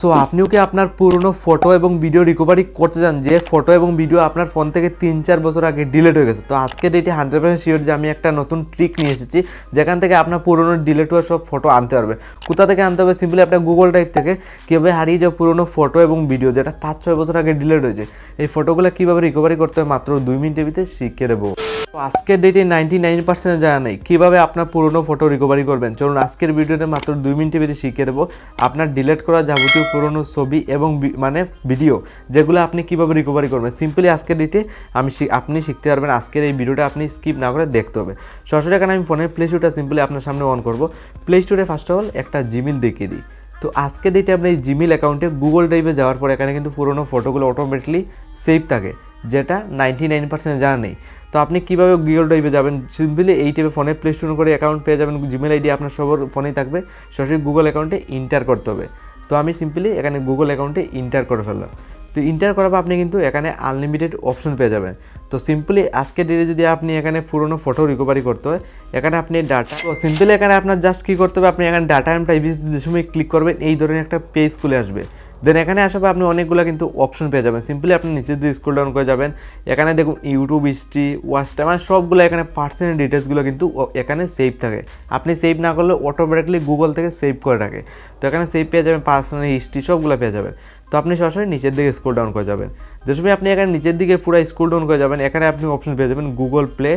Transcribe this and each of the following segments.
So আপনিও কি আপনার পুরনো ফটো এবং ভিডিও রিকভারি করতে চান যে ফটো এবং ভিডিও আপনার ফোন থেকে 3-4 বছর আগে ডিলিট হয়ে গেছে? তো আজকের এটি 100% শিওর যে আমি একটা নতুন ট্রিক নিয়ে এসেছি যেখান থেকে আপনার পুরনো ডিলিট হওয়া সব ফটো আনতে পারবেন। কোথা থেকে আনতে হবে? সিম্পলি আপনার গুগল ড্রাইভ থেকে কীভাবে হারিয়ে যাওয়া পুরনো ফটো এবং ভিডিও যেটা 5-6 বছর আগে ডিলিট হয়েছে, এই ফটোগুলো কীভাবে রিকভারি করতে হয় মাত্র 2 মিনিটের ভিতরে শিখিয়ে দেবো। তো আজকের ডেটে 99% জানা নেই কীভাবে আপনার পুরনো ফটো রিকভারি করবেন। চলুন আজকের ভিডিওতে মাত্র 2 মিনিটের ভিতরে শিখিয়ে দেবো আপনার ডিলিট করা যাবতীয় পুরনো ছবি এবং ভিডিও যেগুলো আপনি কীভাবে রিকভারি করবেন। সিম্পলি আজকের ডেটে আপনি শিখতে পারবেন। আজকের এই ভিডিওটা আপনি স্কিপ না করে দেখতে হবে। সরাসরি এখানে আমি ফোনের প্লে স্টোরটা সিম্পলি আপনার সামনে অন করব। প্লে স্টোরে ফার্স্ট অফ অল একটা জিমেল দেখিয়ে দিই। তো আজকে ডেটে আপনি এই জিমেল অ্যাকাউন্টে গুগল ড্রাইভে যাওয়ার পর এখানে কিন্তু পুরনো ফটোগুলো অটোমেটিকলি সেভ থাকে, যেটা 99% জানা নেই। তো আপনি কীভাবে গুগল ড্রাইভে যাবেন? সিম্পলি এই টাইপে ফোনে প্লে স্টোর করে অ্যাকাউন্ট পেয়ে যাবেন, জিমেল আইডি আপনার সবার ফোনেই থাকবে, সরাসরি গুগল অ্যাকাউন্টে ইন্টার করতে হবে। তো আমি সিম্পলি এখানে গুগল অ্যাকাউন্টে ইন্টার করে ফেললাম। তো ইন্টার করার পর আপনি কিন্তু এখানে আনলিমিটেড অপশন পেয়ে যাবেন। তো সিম্পলি আজকের ডেটে যদি আপনি এখানে পুরনো ফটো রিকভারি করতে হয়, এখানে আপনি ডাটা, তো সিম্পলি এখানে আপনার জাস্ট কী করতে হবে, আপনি এখানে ডাটা অ্যান্ড প্রাইভেসি যে সময় ক্লিক করবেন এই ধরনের একটা পেজ খুলে আসবে। দেন এখানে আসার পর আপনি অনেকগুলো কিন্তু অপশন পেয়ে যাবেন। সিম্পলি আপনি নিচের দিকে স্ক্রল ডাউন করে যাবেন, এখানে দেখুন ইউটিউব হিস্ট্রি, ওয়াচ টাইম, মানে সবগুলো এখানে পার্সোনাল ডিটেলসগুলো কিন্তু এখানে সেভ থাকে। আপনি সেভ না করলে অটোমেটিকলি গুগল থেকে সেভ করে রাখে। তো এখানে সেভ পেয়ে যাবেন, পার্সোনাল হিস্ট্রি সবগুলো পেয়ে যাবেন। তো আপনি সরাসরি নিচের দিকে স্ক্রল ডাউন করে যাবেন। যে সময় আপনি এখানে নিচের দিকে পুরো স্ক্রল ডাউন করে যাবেন, এখানে আপনি অপশন পেয়ে যাবেন গুগল প্লে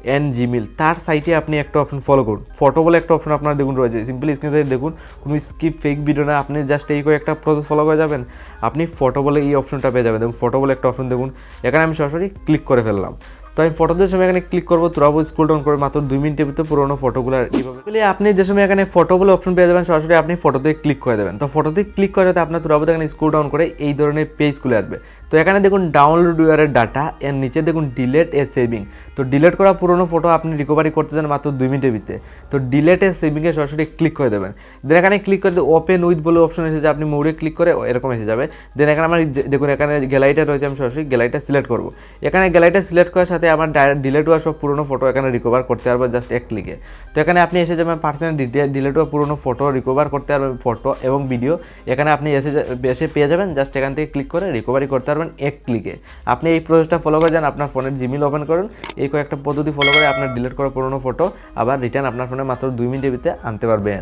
অ্যান্ড জিমেল। তার সাইটে আপনি একটা অপশন ফলো করুন, ফটো বলে একটা অপশন আপনার দেখুন রয়েছে। সিম্পলি স্ক্রিন সাইড দেখুন, কোনো স্কিপ ফেক ভিডিও না, আপনি জাস্ট এই করে একটা প্রসেস ফলো করে যাবেন, আপনি ফটো বলে এই অপশনটা পেয়ে যাবেন। দেখুন ফটো বলে একটা অপশন দেখুন, এখানে আমি সরাসরি ক্লিক করে ফেললাম। তো আমি ফটোদের সময় এখানে ক্লিক করবো, তোরাবো স্ক্রল ডাউন করে মাত্র 2 মিনিটের ভিতরে পুরোনো ফটোগুলো এইভাবে আপনি যে সময় এখানে ফটো বলে অপশন পেয়ে যাবেন, সরাসরি আপনি ফটোতে ক্লিক করে দেবেন। তো ফটোতে ক্লিক করাতে আপনার তোরাবো এখানে স্ক্রল ডাউন করে এই ধরনের পেজ খুলে আসবে। তো এখানে দেখুন ডাউনলোড ইউর ডাটা, এর নিচে দেখুন ডিলেট এ সেভিং। তো ডিলেট করা পুরোনো ফটো আপনি রিকভারি করতে চান মাত্র 2 মিনিটের ভিতরে। তো ডিলেট এ সেভিংয়ে সরাসরি ক্লিক করে দেবেন। দেন এখানে ক্লিক করে ওপেন উইথ বলে অপশন এসেছে, আপনি মোড়ে ক্লিক করে এরকম এসে যাবে। দেন এখানে আমার দেখুন এখানে গ্যালারিটা রয়েছে, আমি সরাসরি গ্যালারিটা সিলেক্ট করবো। এখানে গ্যালারিটা সিলেক্ট করার সাথে আমার ডিলেট হওয়া সব পুরোনো ফটো এখানে রিকভার করতে পারবো জাস্ট এক ক্লিকে। তো এখানে আপনি এসে যাবেন পার্সোনাল ডিলেট হওয়া পুরোনো ফটো রিকভার করতে পারবেন, ফটো এবং ভিডিও এখানে আপনি এসে পেয়ে যাবেন। জাস্ট এখান থেকে ক্লিক করে রিকভারি করতে পারবেন এক ক্লিকে। আপনি এই প্রসেসটা ফলো করে যান, আপনার ফোনের জিমেল ওপেন করুন, এই কয়েকটা পদ্ধতি ফলো করে আপনার ডিলিট করা পুরোনো ফটো আবার রিটার্ন আপনার ফোনে মাত্র 2 মিনিটের ভিতরে আনতে পারবেন।